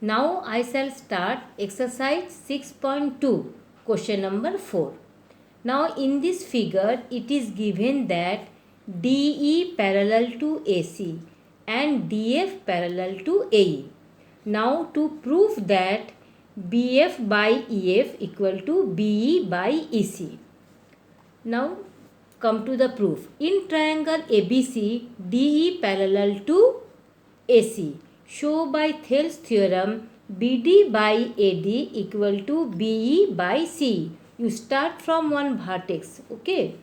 Now I shall start exercise 6.2, question number 4. Now in this figure it is given that DE parallel to AC and DF parallel to AE. Now to prove that BF by EF equal to BE by EC. Now come to the proof. In triangle ABC, DE parallel to AC. Show by Thales theorem BD by AD equal to BE by C. You start from one vertex. Okay.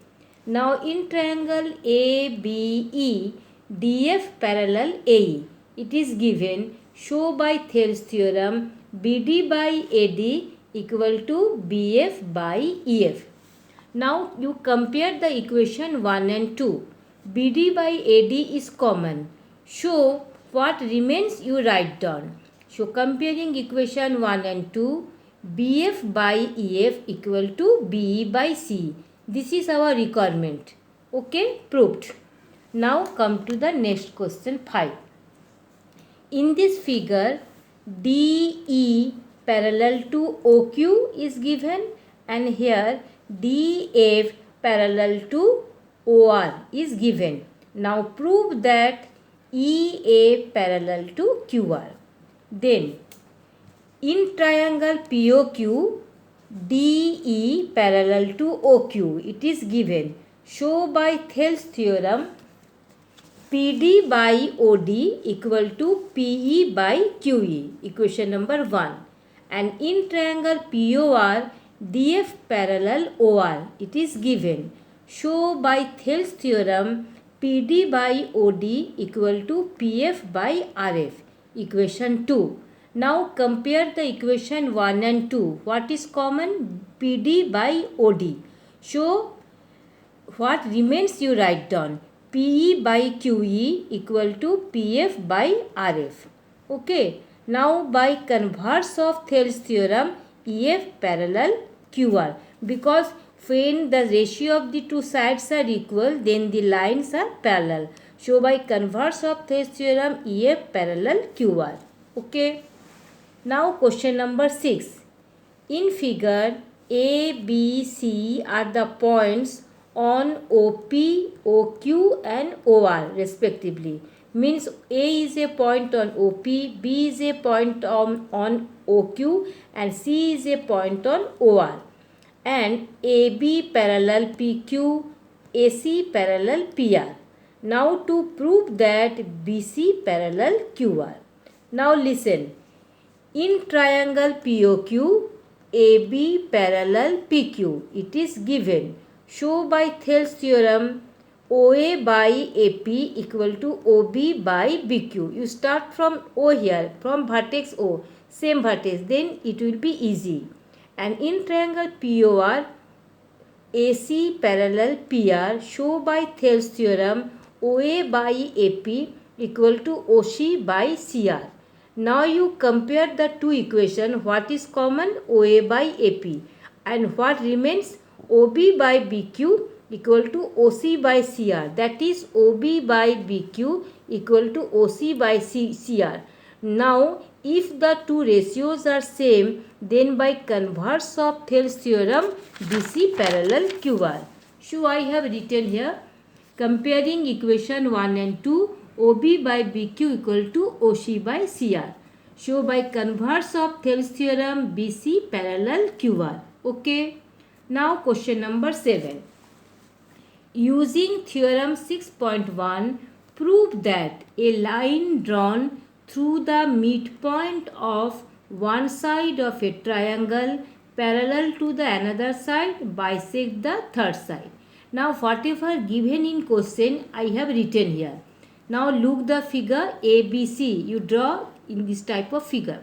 Now in triangle ABE, DF parallel AE. It is given. Show by Thales theorem BD by AD equal to BF by EF. Now you compare the equation 1 and 2. BD by AD is common. So what remains you write down. So comparing equation 1 and 2, BF by EF equal to BE by C. This is our requirement. Okay, proved. Now come to the next question 5. In this figure, DE parallel to OQ is given and here DF parallel to OR is given. Now prove that EA parallel to QR. Then in triangle POQ, DE parallel to OQ, it is given. Show by Thales theorem PD by OD equal to PE by QE, equation number 1. And in triangle POR, DF parallel OR, it is given. Show by Thales theorem PD by OD equal to PF by RF, equation 2. Now compare the equation 1 and 2. What is common? PD by OD. So what remains you write down. PE by QE equal to PF by RF. Okay. Now by converse of Thales theorem, EF parallel QR. Because when the ratio of the two sides are equal, then the lines are parallel. So by converse of Thales theorem, EF parallel QR. Okay. Now question number 6. In figure, A, B, C are the points on OP, OQ and OR respectively. Means A is a point on OP, B is a point on OQ and C is a point on OR. And AB parallel PQ, AC parallel PR. Now to prove that BC parallel QR. Now listen. In triangle POQ, AB parallel PQ, it is given. Show by Thales theorem OA by AP equal to OB by BQ. You start from O here, from vertex O, same vertex, then it will be easy. And in triangle POR, AC parallel PR, show by Thales theorem OA by AP equal to OC by CR. Now you compare the two equations. What is common? OA by AP. And what remains? OB by BQ equal to OC by CR. That is OB by BQ equal to OC by CR. Now if the two ratios are same, then by converse of Thales theorem, BC parallel QR. So I have written here, comparing equation 1 and 2, OB by BQ equal to OC by CR. So by converse of Thales theorem, BC parallel QR. Okay. Now question number 7. Using theorem 6.1, prove that a line drawn through the midpoint of one side of a triangle parallel to the another side bisect the third side. Now whatever given in question I have written here. Now look the figure ABC. You draw in this type of figure.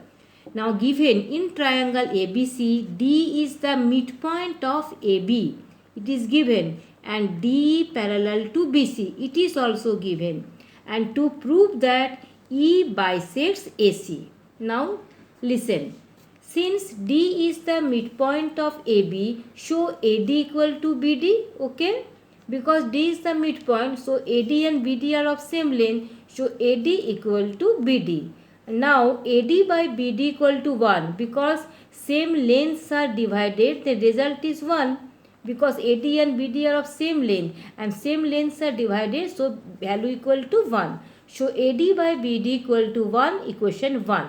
Now given in triangle ABC, D is the midpoint of AB. It is given, and D parallel to BC. It is also given. And to prove that E bisects AC. Now listen. Since D is the midpoint of AB, show AD equal to BD. Okay. Because D is the midpoint, so AD and BD are of same length, so AD equal to BD. Now AD by BD equal to 1, because same lengths are divided, the result is 1, because AD and BD are of same length and same lengths are divided, so value equal to 1. So AD by BD equal to 1, equation 1.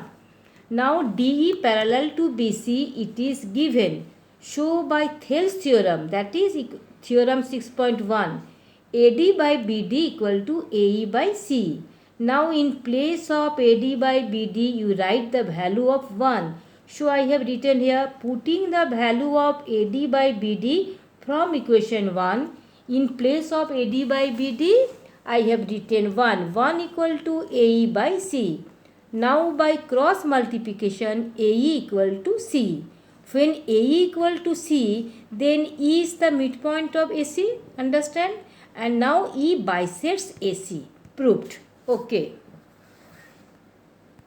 Now DE parallel to BC, it is given. Show by Thales theorem, that is theorem 6.1, AD by BD equal to AE by CE. Now in place of AD by BD, you write the value of 1. So I have written here, putting the value of AD by BD from equation 1, in place of AD by BD, I have written 1. 1 equal to AE by CE. Now by cross multiplication, AE equal to CE. When AE equal to CE, then E is the midpoint of AC, understand? And now E bisects AC. Proved. Okay.